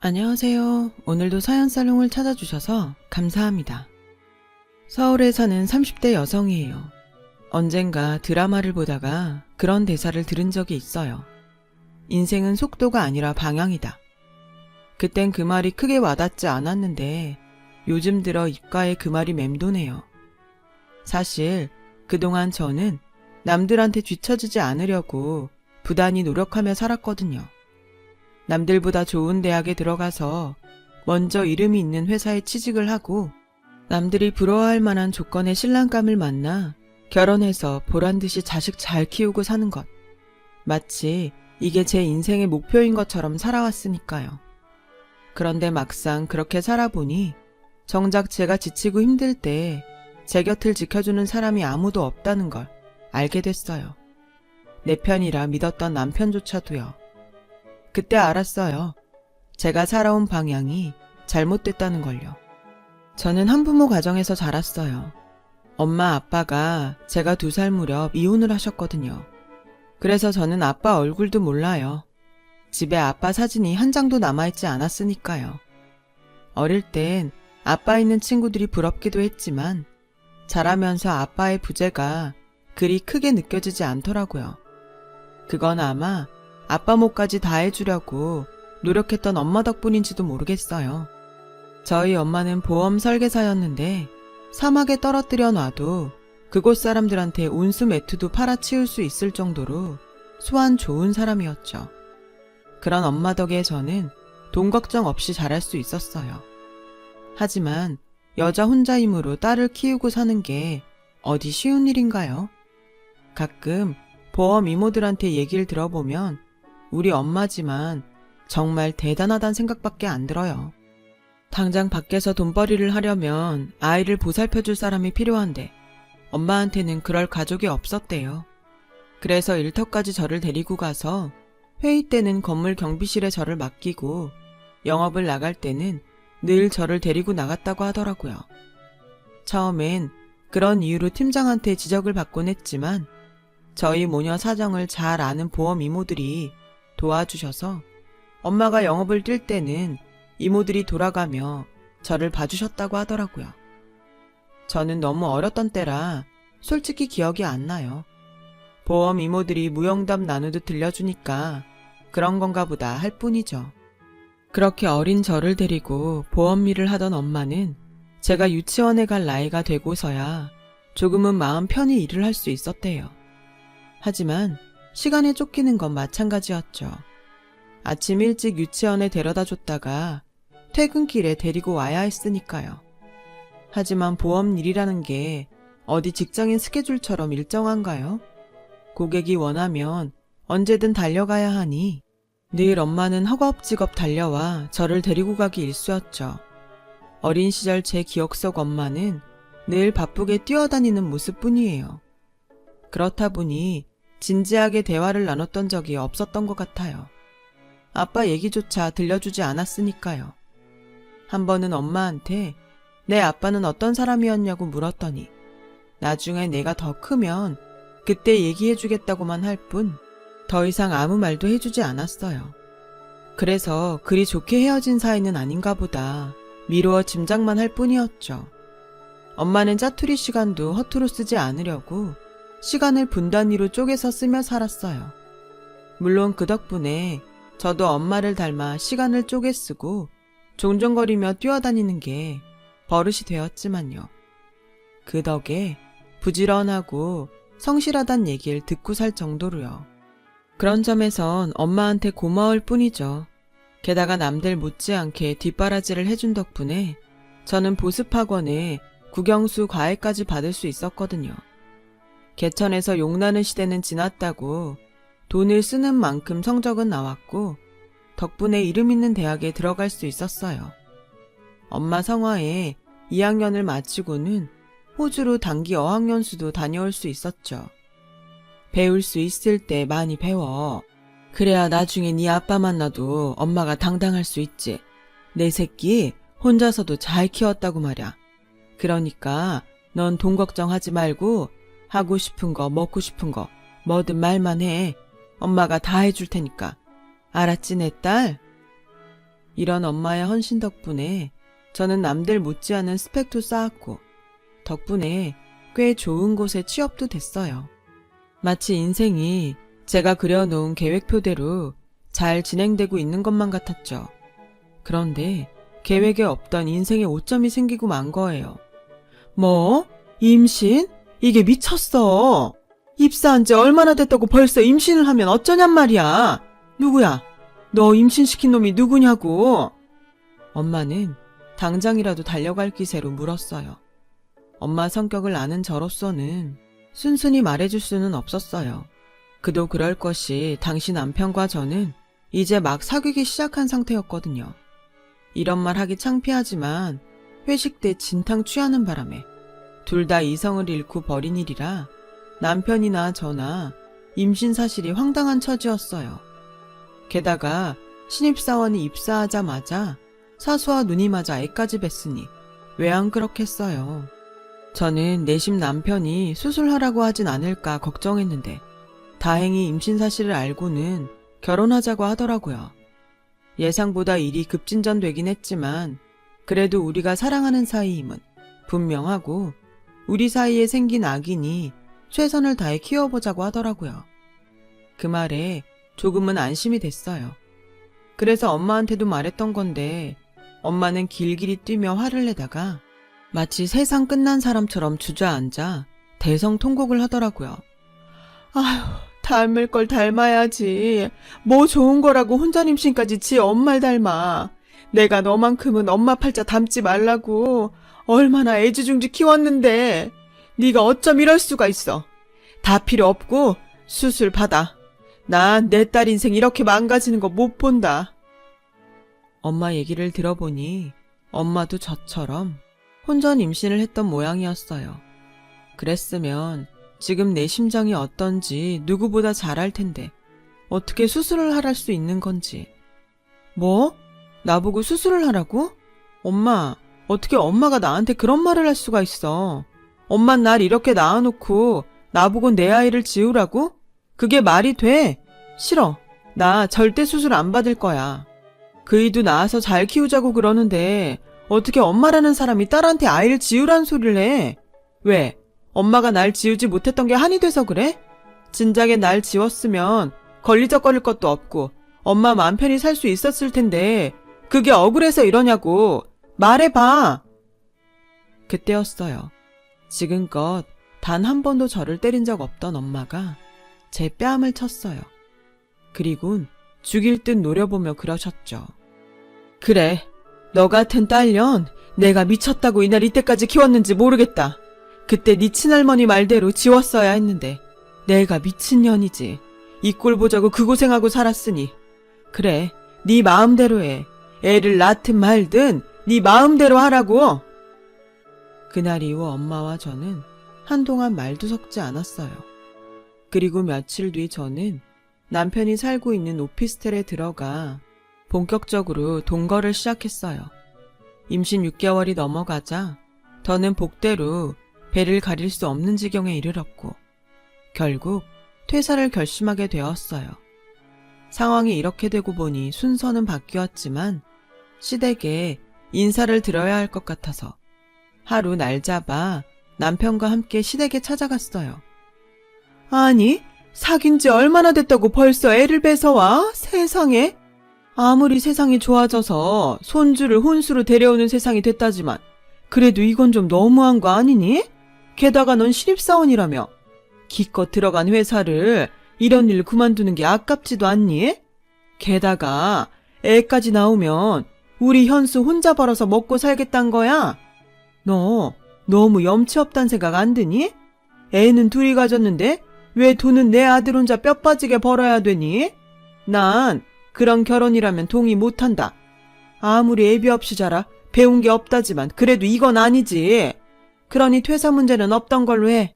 안녕하세요. 오늘도 사연살롱을 찾아주셔서 감사합니다. 서울에 사는 30대 여성이에요. 언젠가 드라마를 보다가 그런 대사를 들은 적이 있어요. 인생은 속도가 아니라 방향이다. 그땐 그 말이 크게 와닿지 않았는데 요즘 들어 입가에 그 말이 맴도네요. 사실 그동안 저는 남들한테 뒤처지지 않으려고 부단히 노력하며 살았거든요. 남들보다 좋은 대학에 들어가서 먼저 이름이 있는 회사에 취직을 하고 남들이 부러워할 만한 조건의 신랑감을 만나 결혼해서 보란듯이 자식 잘 키우고 사는 것. 마치 이게 제 인생의 목표인 것처럼 살아왔으니까요. 그런데 막상 그렇게 살아보니 정작 제가 지치고 힘들 때 제 곁을 지켜주는 사람이 아무도 없다는 걸 알게 됐어요. 내 편이라 믿었던 남편조차도요. 그때 알았어요. 제가 살아온 방향이 잘못됐다는 걸요. 저는 한부모 가정에서 자랐어요. 엄마 아빠가 제가 2살 무렵 이혼을 하셨거든요. 그래서 저는 아빠 얼굴도 몰라요. 집에 아빠 사진이 한 장도 남아있지 않았으니까요. 어릴 땐 아빠 있는 친구들이 부럽기도 했지만 자라면서 아빠의 부재가 그리 크게 느껴지지 않더라고요. 그건 아마 아빠 몫까지 다 해주려고 노력했던 엄마 덕분인지도 모르겠어요. 저희 엄마는 보험 설계사였는데 사막에 떨어뜨려 놔도 그곳 사람들한테 운수 매투도 팔아치울 수 있을 정도로 소환 좋은 사람이었죠. 그런 엄마 덕에 저는 돈 걱정 없이 잘할 수 있었어요. 하지만 여자 혼자 힘으로 딸을 키우고 사는 게 어디 쉬운 일인가요? 가끔 보험 이모들한테 얘기를 들어보면 우리 엄마지만 정말 대단하단 생각밖에 안 들어요. 당장 밖에서 돈벌이를 하려면 아이를 보살펴줄 사람이 필요한데 엄마한테는 그럴 가족이 없었대요. 그래서 일터까지 저를 데리고 가서 회의 때는 건물 경비실에 저를 맡기고 영업을 나갈 때는 늘 저를 데리고 나갔다고 하더라고요. 처음엔 그런 이유로 팀장한테 지적을 받곤 했지만 저희 모녀 사정을 잘 아는 보험 이모들이 도와주셔서 엄마가 영업을 뛸 때는 이모들이 돌아가며 저를 봐주셨다고 하더라고요. 저는 너무 어렸던 때라 솔직히 기억이 안 나요. 보험 이모들이 무용담 나누듯 들려주니까 그런 건가 보다 할 뿐이죠. 그렇게 어린 저를 데리고 보험 일을 하던 엄마는 제가 유치원에 갈 나이가 되고서야 조금은 마음 편히 일을 할 수 있었대요. 하지만 시간에 쫓기는 건 마찬가지였죠. 아침 일찍 유치원에 데려다 줬다가 퇴근길에 데리고 와야 했으니까요. 하지만 보험 일이라는 게 어디 직장인 스케줄처럼 일정한가요? 고객이 원하면 언제든 달려가야 하니 늘 엄마는 허겁지겁 달려와 저를 데리고 가기 일쑤였죠. 어린 시절 제 기억 속 엄마는 늘 바쁘게 뛰어다니는 모습뿐이에요. 그렇다 보니 진지하게 대화를 나눴던 적이 없었던 것 같아요. 아빠 얘기조차 들려주지 않았으니까요. 한 번은 엄마한테 내 아빠는 어떤 사람이었냐고 물었더니 나중에 내가 더 크면 그때 얘기해주겠다고만 할 뿐 더 이상 아무 말도 해주지 않았어요. 그래서 그리 좋게 헤어진 사이는 아닌가 보다 미루어 짐작만 할 뿐이었죠. 엄마는 짜투리 시간도 허투루 쓰지 않으려고 시간을 분 단위로 쪼개서 쓰며 살았어요. 물론 그 덕분에 저도 엄마를 닮아 시간을 쪼개 쓰고 종종거리며 뛰어다니는 게 버릇이 되었지만요. 그 덕에 부지런하고 성실하단 얘기를 듣고 살 정도로요. 그런 점에선 엄마한테 고마울 뿐이죠. 게다가 남들 못지않게 뒷바라지를 해준 덕분에 저는 보습학원에 국영수 과외까지 받을 수 있었거든요. 개천에서 용나는 시대는 지났다고 돈을 쓰는 만큼 성적은 나왔고 덕분에 이름 있는 대학에 들어갈 수 있었어요. 엄마 성화에 2학년을 마치고는 호주로 단기 어학연수도 다녀올 수 있었죠. 배울 수 있을 때 많이 배워. 그래야 나중에 네 아빠 만나도 엄마가 당당할 수 있지. 내 새끼 혼자서도 잘 키웠다고 말이야. 그러니까 넌 돈 걱정하지 말고 하고 싶은 거 먹고 싶은 거 뭐든 말만 해. 엄마가 다 해줄 테니까. 알았지 내 딸? 이런 엄마의 헌신 덕분에 저는 남들 못지않은 스펙도 쌓았고 덕분에 꽤 좋은 곳에 취업도 됐어요. 마치 인생이 제가 그려놓은 계획표대로 잘 진행되고 있는 것만 같았죠. 그런데 계획에 없던 인생의 오점이 생기고 만 거예요. 뭐? 임신? 이게 미쳤어. 입사한 지 얼마나 됐다고 벌써 임신을 하면 어쩌냔 말이야. 누구야? 너 임신시킨 놈이 누구냐고. 엄마는 당장이라도 달려갈 기세로 물었어요. 엄마 성격을 아는 저로서는 순순히 말해줄 수는 없었어요. 그도 그럴 것이 당시 남편과 저는 이제 막 사귀기 시작한 상태였거든요. 이런 말 하기 창피하지만 회식 때 진탕 취하는 바람에 둘 다 이성을 잃고 버린 일이라 남편이나 저나 임신 사실이 황당한 처지였어요. 게다가 신입사원이 입사하자마자 사수와 눈이 맞아 애까지 뱄으니 왜 안 그렇겠어요. 저는 내심 남편이 수술하라고 하진 않을까 걱정했는데 다행히 임신 사실을 알고는 결혼하자고 하더라고요. 예상보다 일이 급진전되긴 했지만 그래도 우리가 사랑하는 사이임은 분명하고 우리 사이에 생긴 아기니 최선을 다해 키워보자고 하더라고요. 그 말에 조금은 안심이 됐어요. 그래서 엄마한테도 말했던 건데 엄마는 길길이 뛰며 화를 내다가 마치 세상 끝난 사람처럼 주저앉아 대성통곡을 하더라고요. 아휴, 닮을 걸 닮아야지. 뭐 좋은 거라고 혼전 임신까지 지 엄마를 닮아. 내가 너만큼은 엄마 팔자 닮지 말라고 얼마나 애지중지 키웠는데 네가 어쩜 이럴 수가 있어. 다 필요 없고 수술 받아. 난 내 딸 인생 이렇게 망가지는 거 못 본다. 엄마 얘기를 들어보니 엄마도 저처럼 혼전 임신을 했던 모양이었어요. 그랬으면 지금 내 심정이 어떤지 누구보다 잘 알 텐데 어떻게 수술을 하랄 수 있는 건지. 뭐? 나보고 수술을 하라고? 엄마, 어떻게 엄마가 나한테 그런 말을 할 수가 있어. 엄만 날 이렇게 낳아놓고 나보고 내 아이를 지우라고? 그게 말이 돼? 싫어. 나 절대 수술 안 받을 거야. 그이도 낳아서 잘 키우자고 그러는데 어떻게 엄마라는 사람이 딸한테 아이를 지우란 소리를 해? 왜? 엄마가 날 지우지 못했던 게 한이 돼서 그래? 진작에 날 지웠으면 걸리적거릴 것도 없고 엄마 마음 편히 살 수 있었을 텐데 그게 억울해서 이러냐고. 말해봐. 그때였어요. 지금껏 단 한 번도 저를 때린 적 없던 엄마가 제 뺨을 쳤어요. 그리곤 죽일 듯 노려보며 그러셨죠. 그래, 너 같은 딸년 내가 미쳤다고 이날 이때까지 키웠는지 모르겠다. 그때 네 친할머니 말대로 지웠어야 했는데 내가 미친년이지. 이 꼴 보자고 그 고생하고 살았으니. 그래, 네 마음대로 해. 애를 낳든 말든 네 마음대로 하라고. 그날 이후 엄마와 저는 한동안 말도 섞지 않았어요. 그리고 며칠 뒤 저는 남편이 살고 있는 오피스텔에 들어가 본격적으로 동거를 시작했어요. 임신 6개월이 넘어가자 더는 복대로 배를 가릴 수 없는 지경에 이르렀고 결국 퇴사를 결심하게 되었어요. 상황이 이렇게 되고 보니 순서는 바뀌었지만 시댁에 인사를 드려야 할 것 같아서 하루 날 잡아 남편과 함께 시댁에 찾아갔어요. 아니, 사귄 지 얼마나 됐다고 벌써 애를 뺏어와? 세상에? 아무리 세상이 좋아져서 손주를 혼수로 데려오는 세상이 됐다지만 그래도 이건 좀 너무한 거 아니니? 게다가 넌 신입사원이라며 기껏 들어간 회사를 이런 일 그만두는 게 아깝지도 않니? 게다가 애까지 나오면 우리 현수 혼자 벌어서 먹고 살겠단 거야? 너 너무 염치 없단 생각 안 드니? 애는 둘이 가졌는데 왜 돈은 내 아들 혼자 뼈 빠지게 벌어야 되니? 난 그런 결혼이라면 동의 못한다. 아무리 애비 없이 자라 배운 게 없다지만 그래도 이건 아니지. 그러니 퇴사 문제는 없던 걸로 해.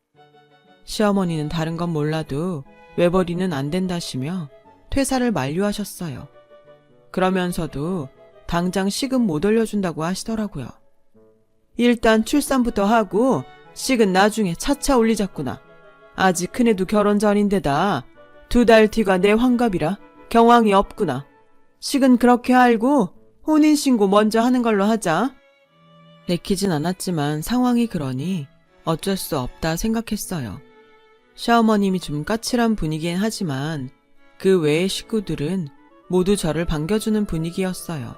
시어머니는 다른 건 몰라도 외벌이는 안 된다시며 퇴사를 만류하셨어요. 그러면서도 당장 시급 못 올려준다고 하시더라고요. 일단 출산부터 하고 식은 나중에 차차 올리자꾸나. 아직 큰애도 결혼 전인데다 2달 뒤가 내 환갑이라 경황이 없구나. 식은 그렇게 알고 혼인신고 먼저 하는 걸로 하자. 내키진 않았지만 상황이 그러니 어쩔 수 없다 생각했어요. 시어머님이 좀 까칠한 분위기긴 하지만 그 외의 식구들은 모두 저를 반겨주는 분위기였어요.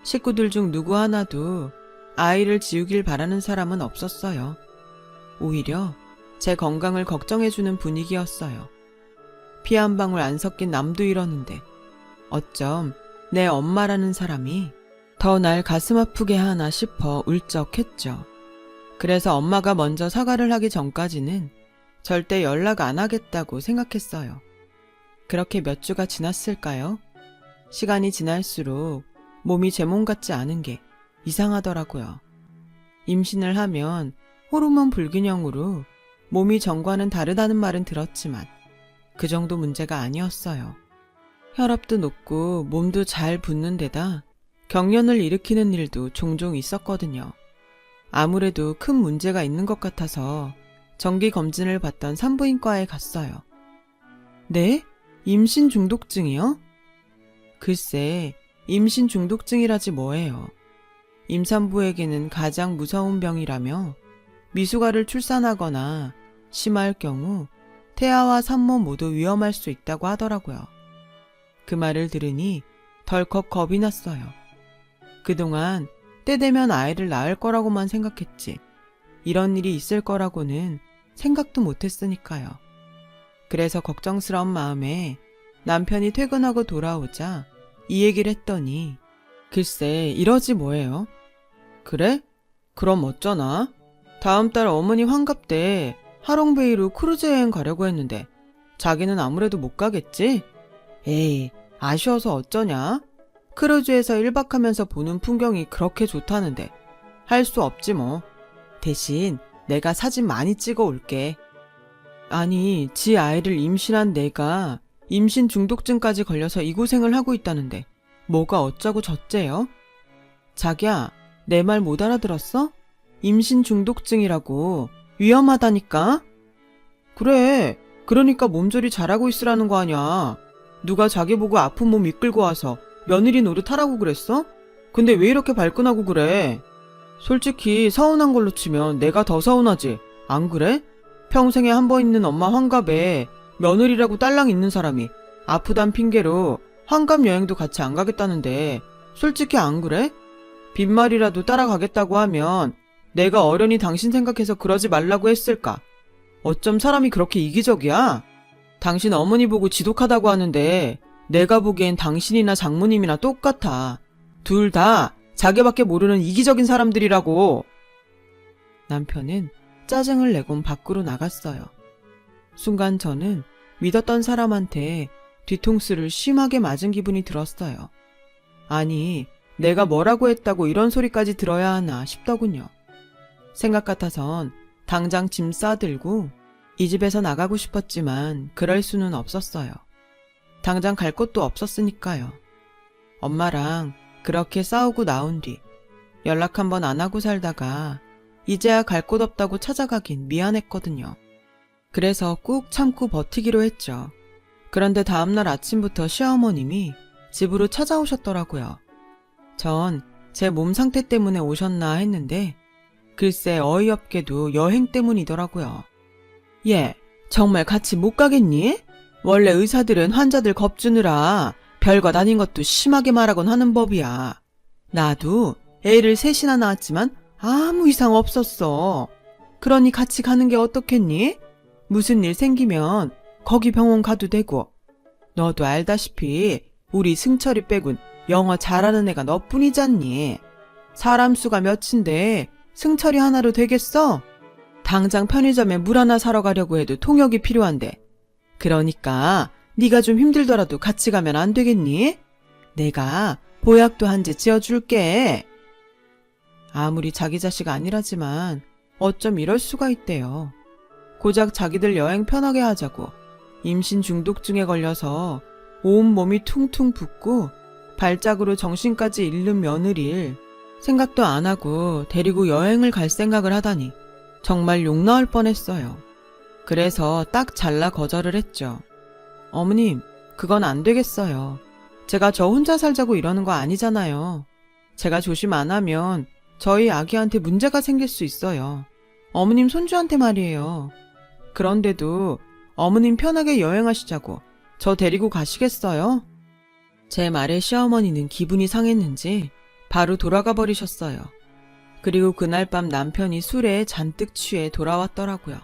식구들 중 누구 하나도 아이를 지우길 바라는 사람은 없었어요. 오히려 제 건강을 걱정해주는 분위기였어요. 피 한 방울 안 섞인 남도 이러는데 어쩜 내 엄마라는 사람이 더 날 가슴 아프게 하나 싶어 울적했죠. 그래서 엄마가 먼저 사과를 하기 전까지는 절대 연락 안 하겠다고 생각했어요. 그렇게 몇 주가 지났을까요? 시간이 지날수록 몸이 제 몸 같지 않은 게 이상하더라고요. 임신을 하면 호르몬 불균형으로 몸이 전과는 다르다는 말은 들었지만 그 정도 문제가 아니었어요. 혈압도 높고 몸도 잘 붓는 데다 경련을 일으키는 일도 종종 있었거든요. 아무래도 큰 문제가 있는 것 같아서 정기 검진을 받던 산부인과에 갔어요. 네? 임신 중독증이요? 글쎄, 임신 중독증이라지 뭐예요. 임산부에게는 가장 무서운 병이라며 미숙아를 출산하거나 심할 경우 태아와 산모 모두 위험할 수 있다고 하더라고요. 그 말을 들으니 덜컥 겁이 났어요. 그동안 때 되면 아이를 낳을 거라고만 생각했지 이런 일이 있을 거라고는 생각도 못했으니까요. 그래서 걱정스러운 마음에 남편이 퇴근하고 돌아오자 이 얘기를 했더니 글쎄 이러지 뭐예요. 그래? 그럼 어쩌나? 다음 달 어머니 환갑 때 하롱베이로 크루즈 여행 가려고 했는데 자기는 아무래도 못 가겠지? 에이, 아쉬워서 어쩌냐? 크루즈에서 1박 하면서 보는 풍경이 그렇게 좋다는데 할 수 없지 뭐. 대신 내가 사진 많이 찍어 올게. 아니, 지 아이를 임신한 내가 임신 중독증까지 걸려서 이 고생을 하고 있다는데 뭐가 어쩌고 저째요? 자기야, 내 말 못 알아들었어? 임신 중독증이라고. 위험하다니까? 그래, 그러니까 몸조리 잘하고 있으라는 거 아냐. 누가 자기 보고 아픈 몸 이끌고 와서 며느리 노릇하라고 그랬어? 근데 왜 이렇게 발끈하고 그래? 솔직히 서운한 걸로 치면 내가 더 서운하지. 안 그래? 평생에 한 번 있는 엄마 환갑에 며느리라고 딸랑 있는 사람이 아프단 핑계로 환갑 여행도 같이 안 가겠다는데 솔직히 안 그래? 빈말이라도 따라가겠다고 하면 내가 어련히 당신 생각해서 그러지 말라고 했을까? 어쩜 사람이 그렇게 이기적이야? 당신 어머니 보고 지독하다고 하는데 내가 보기엔 당신이나 장모님이나 똑같아. 둘 다 자기밖에 모르는 이기적인 사람들이라고. 남편은 짜증을 내곤 밖으로 나갔어요. 순간 저는 믿었던 사람한테 뒤통수를 심하게 맞은 기분이 들었어요. 아니, 내가 뭐라고 했다고 이런 소리까지 들어야 하나 싶더군요. 생각 같아선 당장 짐 싸들고 이 집에서 나가고 싶었지만 그럴 수는 없었어요. 당장 갈 곳도 없었으니까요. 엄마랑 그렇게 싸우고 나온 뒤 연락 한 번 안 하고 살다가 이제야 갈 곳 없다고 찾아가긴 미안했거든요. 그래서 꾹 참고 버티기로 했죠. 그런데 다음날 아침부터 시어머님이 집으로 찾아오셨더라고요. 전 제 몸 상태 때문에 오셨나 했는데 글쎄 어이없게도 여행 때문이더라고요. 얘, 정말 같이 못 가겠니? 원래 의사들은 환자들 겁주느라 별것 아닌 것도 심하게 말하곤 하는 법이야. 나도 애를 셋이나 낳았지만 아무 이상 없었어. 그러니 같이 가는 게 어떻겠니? 무슨 일 생기면 거기 병원 가도 되고. 너도 알다시피 우리 승철이 빼곤 영어 잘하는 애가 너뿐이잖니. 사람 수가 몇인데 승철이 하나로 되겠어? 당장 편의점에 물 하나 사러 가려고 해도 통역이 필요한데. 그러니까 네가 좀 힘들더라도 같이 가면 안 되겠니? 내가 보약도 한 제 지어줄게. 아무리 자기 자식 아니라지만 어쩜 이럴 수가 있대요. 고작 자기들 여행 편하게 하자고 임신 중독증에 걸려서 온몸이 퉁퉁 붓고 발작으로 정신까지 잃는 며느리를 생각도 안 하고 데리고 여행을 갈 생각을 하다니 정말 욕 나올 뻔했어요. 그래서 딱 잘라 거절을 했죠. 어머님, 그건 안 되겠어요. 제가 저 혼자 살자고 이러는 거 아니잖아요. 제가 조심 안 하면 저희 아기한테 문제가 생길 수 있어요. 어머님 손주한테 말이에요. 그런데도 어머님 편하게 여행하시자고 저 데리고 가시겠어요? 제 말에 시어머니는 기분이 상했는지 바로 돌아가 버리셨어요. 그리고 그날 밤 남편이 술에 잔뜩 취해 돌아왔더라고요.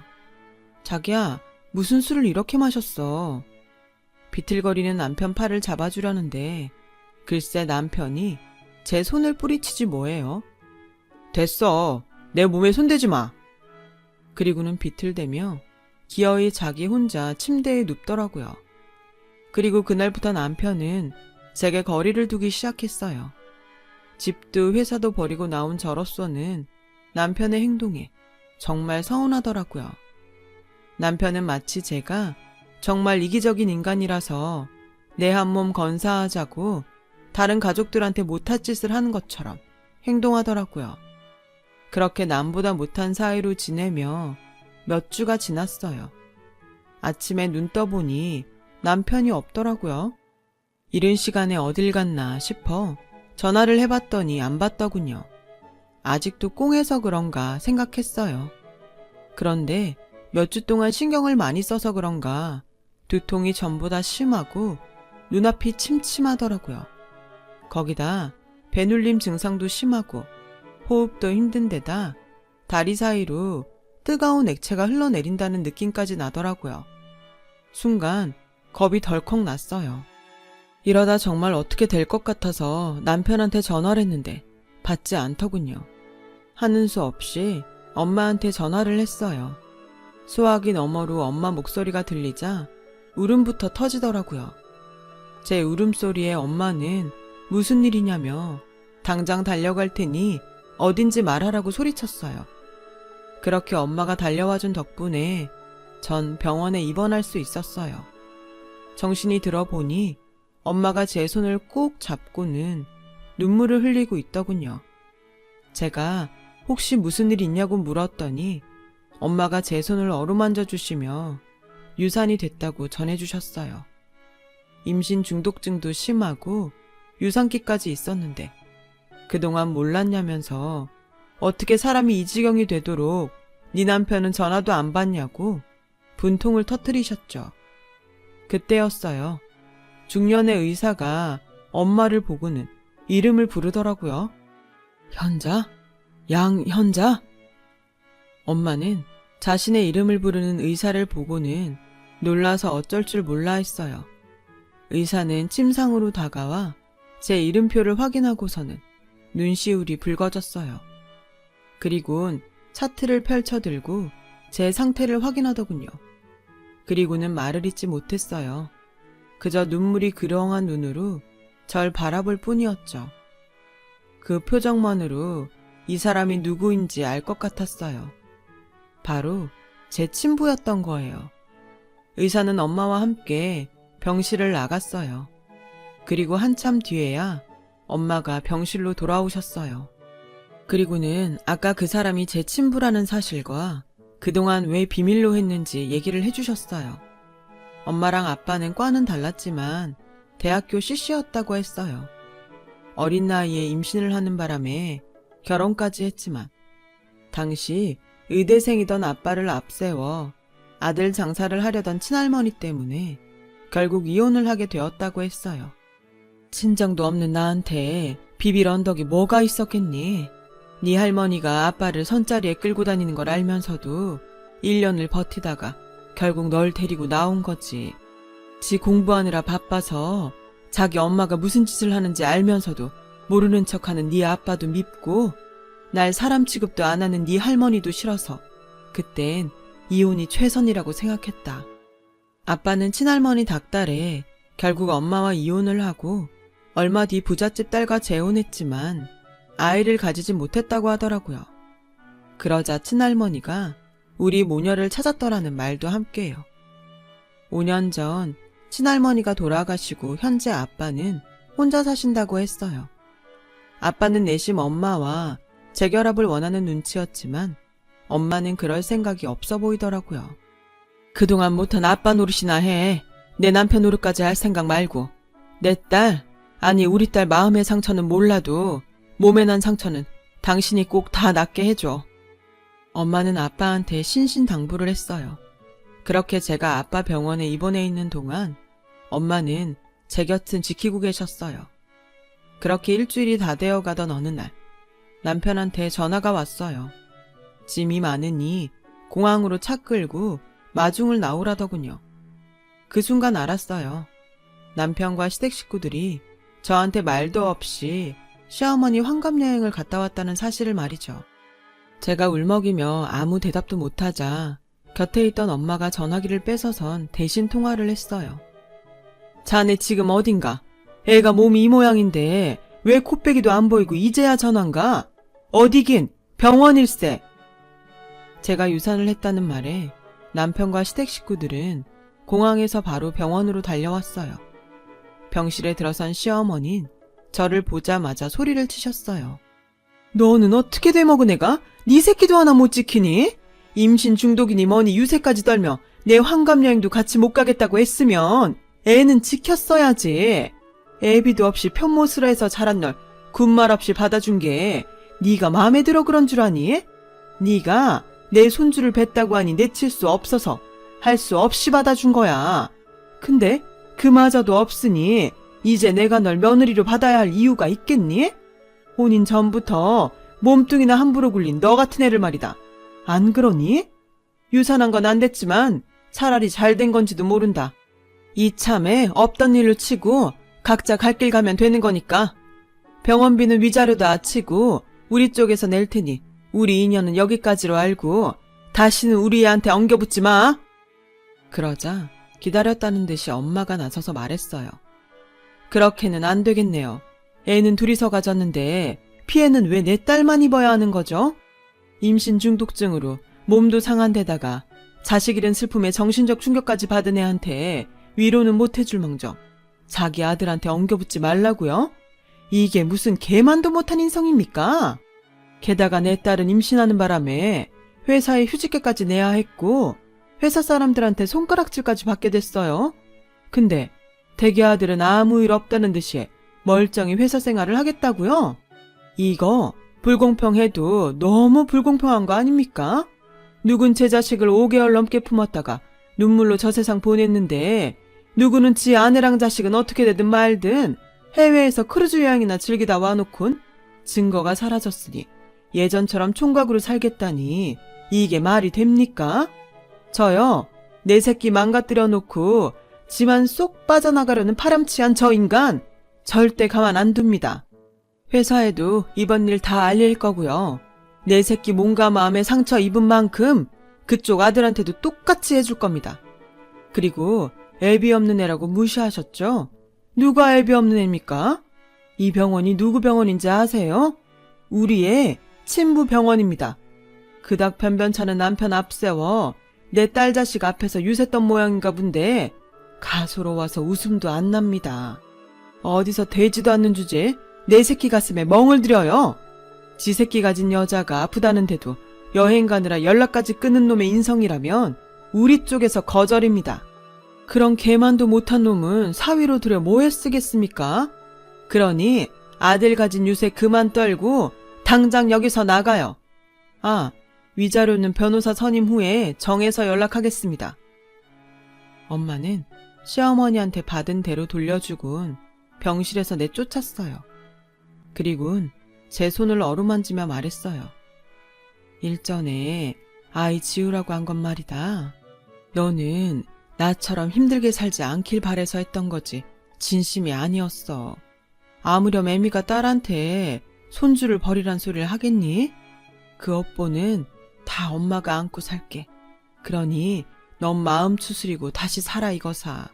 자기야, 무슨 술을 이렇게 마셨어? 비틀거리는 남편 팔을 잡아주려는데 글쎄 남편이 제 손을 뿌리치지 뭐예요. 됐어. 내 몸에 손대지 마. 그리고는 비틀대며 기어이 자기 혼자 침대에 눕더라고요. 그리고 그날부터 남편은 제게 거리를 두기 시작했어요. 집도 회사도 버리고 나온 저로서는 남편의 행동에 정말 서운하더라고요. 남편은 마치 제가 정말 이기적인 인간이라서 내 한 몸 건사하자고 다른 가족들한테 못할 짓을 하는 것처럼 행동하더라고요. 그렇게 남보다 못한 사이로 지내며 몇 주가 지났어요. 아침에 눈 떠보니 남편이 없더라고요. 이른 시간에 어딜 갔나 싶어 전화를 해봤더니 안 받더군요. 아직도 꽁해서 그런가 생각했어요. 그런데 몇 주 동안 신경을 많이 써서 그런가 두통이 전보다 심하고 눈앞이 침침하더라고요. 거기다 배눌림 증상도 심하고 호흡도 힘든 데다 다리 사이로 뜨거운 액체가 흘러내린다는 느낌까지 나더라고요. 순간 겁이 덜컥 났어요. 이러다 정말 어떻게 될 것 같아서 남편한테 전화를 했는데 받지 않더군요. 하는 수 없이 엄마한테 전화를 했어요. 소화기 너머로 엄마 목소리가 들리자 울음부터 터지더라고요. 제 울음소리에 엄마는 무슨 일이냐며 당장 달려갈 테니 어딘지 말하라고 소리쳤어요. 그렇게 엄마가 달려와준 덕분에 전 병원에 입원할 수 있었어요. 정신이 들어보니 엄마가 제 손을 꼭 잡고는 눈물을 흘리고 있더군요. 제가 혹시 무슨 일 있냐고 물었더니 엄마가 제 손을 어루만져 주시며 유산이 됐다고 전해주셨어요. 임신 중독증도 심하고 유산기까지 있었는데 그동안 몰랐냐면서 어떻게 사람이 이 지경이 되도록 네 남편은 전화도 안 받냐고 분통을 터뜨리셨죠. 그때였어요. 중년의 의사가 엄마를 보고는 이름을 부르더라고요. 현자? 양현자? 엄마는 자신의 이름을 부르는 의사를 보고는 놀라서 어쩔 줄 몰라 했어요. 의사는 침상으로 다가와 제 이름표를 확인하고서는 눈시울이 붉어졌어요. 그리곤 차트를 펼쳐들고 제 상태를 확인하더군요. 그리고는 말을 잇지 못했어요. 그저 눈물이 그렁한 눈으로 절 바라볼 뿐이었죠. 그 표정만으로 이 사람이 누구인지 알 것 같았어요. 바로 제 친부였던 거예요. 의사는 엄마와 함께 병실을 나갔어요. 그리고 한참 뒤에야 엄마가 병실로 돌아오셨어요. 그리고는 아까 그 사람이 제 친부라는 사실과 그동안 왜 비밀로 했는지 얘기를 해주셨어요. 엄마랑 아빠는 과는 달랐지만 대학교 CC였다고 했어요. 어린 나이에 임신을 하는 바람에 결혼까지 했지만 당시 의대생이던 아빠를 앞세워 아들 장사를 하려던 친할머니 때문에 결국 이혼을 하게 되었다고 했어요. 친정도 없는 나한테 비빌 언덕이 뭐가 있었겠니? 네 할머니가 아빠를 선자리에 끌고 다니는 걸 알면서도 1년을 버티다가 결국 널 데리고 나온 거지. 지 공부하느라 바빠서 자기 엄마가 무슨 짓을 하는지 알면서도 모르는 척하는 네 아빠도 밉고 날 사람 취급도 안 하는 네 할머니도 싫어서 그땐 이혼이 최선이라고 생각했다. 아빠는 친할머니 닭달에 결국 엄마와 이혼을 하고 얼마 뒤 부잣집 딸과 재혼했지만 아이를 가지지 못했다고 하더라고요. 그러자 친할머니가 우리 모녀를 찾았더라는 말도 함께해요. 5년 전 친할머니가 돌아가시고 현재 아빠는 혼자 사신다고 했어요. 아빠는 내심 엄마와 재결합을 원하는 눈치였지만 엄마는 그럴 생각이 없어 보이더라고요. 그동안 못한 아빠 노릇이나 해. 내 남편 노릇까지 할 생각 말고 내 딸 아니, 우리 딸 마음의 상처는 몰라도 몸에 난 상처는 당신이 꼭 다 낫게 해줘. 엄마는 아빠한테 신신당부를 했어요. 그렇게 제가 아빠 병원에 입원해 있는 동안 엄마는 제 곁은 지키고 계셨어요. 그렇게 일주일이 다 되어 가던 어느 날 남편한테 전화가 왔어요. 짐이 많으니 공항으로 차 끌고 마중을 나오라더군요. 그 순간 알았어요. 남편과 시댁 식구들이 저한테 말도 없이 시어머니 환갑여행을 갔다 왔다는 사실을 말이죠. 제가 울먹이며 아무 대답도 못하자 곁에 있던 엄마가 전화기를 뺏어선 대신 통화를 했어요. 자네 지금 어딘가? 애가 몸이 이 모양인데 왜 코빼기도 안 보이고 이제야 전화인가? 어디긴 병원일세. 제가 유산을 했다는 말에 남편과 시댁 식구들은 공항에서 바로 병원으로 달려왔어요. 병실에 들어선 시어머니는 저를 보자마자 소리를 치셨어요. 너는 어떻게 돼먹은 애가 네 새끼도 하나 못 지키니? 임신 중독이니 뭐니 유세까지 떨며 내 환갑여행도 같이 못 가겠다고 했으면 애는 지켰어야지. 애비도 없이 편모스로 해서 자란 널 군말 없이 받아준 게 네가 마음에 들어 그런 줄 아니? 네가 내 손주를 뵀다고 하니 내칠 수 없어서 할 수 없이 받아준 거야. 근데 그마저도 없으니 이제 내가 널 며느리로 받아야 할 이유가 있겠니? 혼인 전부터 몸뚱이나 함부로 굴린 너 같은 애를 말이다. 안 그러니? 유산한 건 안 됐지만 차라리 잘 된 건지도 모른다. 이참에 없던 일로 치고 각자 갈 길 가면 되는 거니까. 병원비는 위자료다 치고 우리 쪽에서 낼 테니 우리 인연은 여기까지로 알고 다시는 우리 애한테 엉겨붙지 마. 그러자 기다렸다는 듯이 엄마가 나서서 말했어요. 그렇게는 안 되겠네요. 애는 둘이서 가졌는데 피해는 왜 내 딸만 입어야 하는 거죠? 임신 중독증으로 몸도 상한 데다가 자식 잃은 슬픔에 정신적 충격까지 받은 애한테 위로는 못 해줄 망정 자기 아들한테 엉겨붙지 말라고요? 이게 무슨 개만도 못한 인성입니까? 게다가 내 딸은 임신하는 바람에 회사에 휴직계까지 내야 했고 회사 사람들한테 손가락질까지 받게 됐어요. 근데 대기 아들은 아무 일 없다는 듯이 멀쩡히 회사 생활을 하겠다고요? 이거 불공평해도 너무 불공평한 거 아닙니까? 누군 제 자식을 5개월 넘게 품었다가 눈물로 저 세상 보냈는데 누구는 지 아내랑 자식은 어떻게 되든 말든 해외에서 크루즈 여행이나 즐기다 와놓곤 증거가 사라졌으니 예전처럼 총각으로 살겠다니 이게 말이 됩니까? 저요, 내 새끼 망가뜨려 놓고 지만 쏙 빠져나가려는 파렴치한 저 인간 절대 가만 안 둡니다. 회사에도 이번 일 다 알릴 거고요. 내 새끼 몸과 마음에 상처 입은 만큼 그쪽 아들한테도 똑같이 해줄 겁니다. 그리고 애비 없는 애라고 무시하셨죠? 누가 애비 없는 애입니까? 이 병원이 누구 병원인지 아세요? 우리 애 친부 병원입니다. 그닥 변변찮은 남편 앞세워 내 딸 자식 앞에서 유세던 모양인가 본데 가소로워서 웃음도 안 납니다. 어디서 되지도 않는 주제에 내 새끼 가슴에 멍을 들여요. 지 새끼 가진 여자가 아프다는데도 여행 가느라 연락까지 끊은 놈의 인성이라면 우리 쪽에서 거절입니다. 그런 개만도 못한 놈은 사위로 들여 뭐에 쓰겠습니까? 그러니 아들 가진 유세 그만 떨고 당장 여기서 나가요. 아, 위자료는 변호사 선임 후에 정해서 연락하겠습니다. 엄마는 시어머니한테 받은 대로 돌려주곤 병실에서 내쫓았어요. 그리곤 제 손을 어루만지며 말했어요. 일전에 아이 지우라고 한 건 말이다. 너는 나처럼 힘들게 살지 않길 바래서 했던 거지 진심이 아니었어. 아무렴 애미가 딸한테 손주를 버리란 소리를 하겠니? 그 업보는 다 엄마가 안고 살게. 그러니 넌 마음 추스리고 다시 살아 이거사.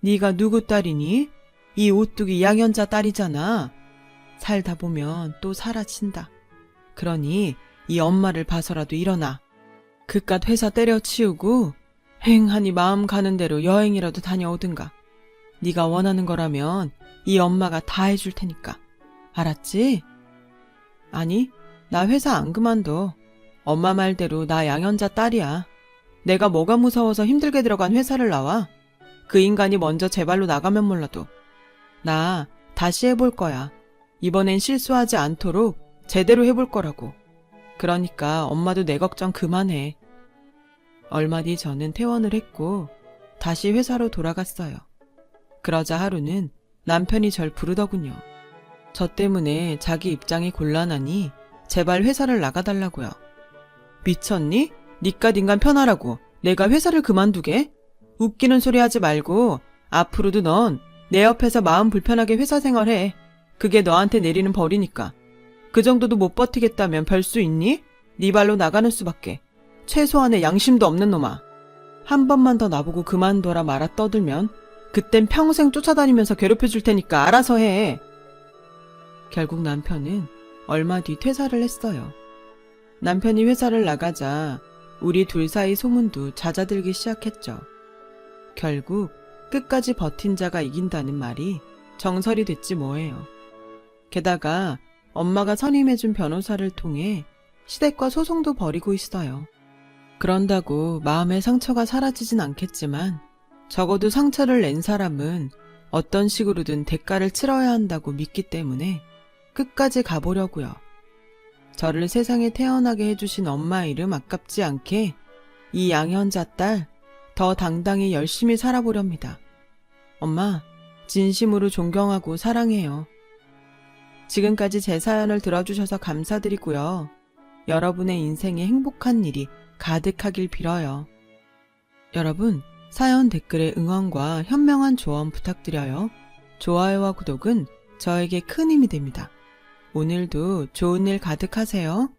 네가 누구 딸이니? 이 오뚜기 양현자 딸이잖아. 살다 보면 또 사라진다. 그러니 이 엄마를 봐서라도 일어나. 그깟 회사 때려치우고 휑하니 마음 가는 대로 여행이라도 다녀오든가. 네가 원하는 거라면 이 엄마가 다 해줄 테니까. 알았지? 아니, 나 회사 안 그만둬. 엄마 말대로 나 양현자 딸이야. 내가 뭐가 무서워서 힘들게 들어간 회사를 나와. 그 인간이 먼저 제 발로 나가면 몰라도 나 다시 해볼 거야. 이번엔 실수하지 않도록 제대로 해볼 거라고. 그러니까 엄마도 내 걱정 그만해. 얼마 뒤 저는 퇴원을 했고 다시 회사로 돌아갔어요. 그러자 하루는 남편이 절 부르더군요. 저 때문에 자기 입장이 곤란하니 제발 회사를 나가달라고요. 미쳤니? 니깟 인간 편하라고 내가 회사를 그만두게? 웃기는 소리 하지 말고 앞으로도 넌 내 옆에서 마음 불편하게 회사 생활해. 그게 너한테 내리는 벌이니까. 그 정도도 못 버티겠다면 별 수 있니? 네 발로 나가는 수밖에. 최소한의 양심도 없는 놈아. 한 번만 더 나보고 그만둬라 말아 떠들면 그땐 평생 쫓아다니면서 괴롭혀줄 테니까 알아서 해. 결국 남편은 얼마 뒤 퇴사를 했어요. 남편이 회사를 나가자 우리 둘 사이 소문도 잦아들기 시작했죠. 결국 끝까지 버틴 자가 이긴다는 말이 정설이 됐지 뭐예요. 게다가 엄마가 선임해준 변호사를 통해 시댁과 소송도 벌이고 있어요. 그런다고 마음의 상처가 사라지진 않겠지만 적어도 상처를 낸 사람은 어떤 식으로든 대가를 치러야 한다고 믿기 때문에 끝까지 가보려고요. 저를 세상에 태어나게 해주신 엄마 이름 아깝지 않게 이 양현자 딸 더 당당히 열심히 살아보렵니다. 엄마, 진심으로 존경하고 사랑해요. 지금까지 제 사연을 들어주셔서 감사드리고요. 여러분의 인생에 행복한 일이 가득하길 빌어요. 여러분, 사연 댓글에 응원과 현명한 조언 부탁드려요. 좋아요와 구독은 저에게 큰 힘이 됩니다. 오늘도 좋은 일 가득하세요.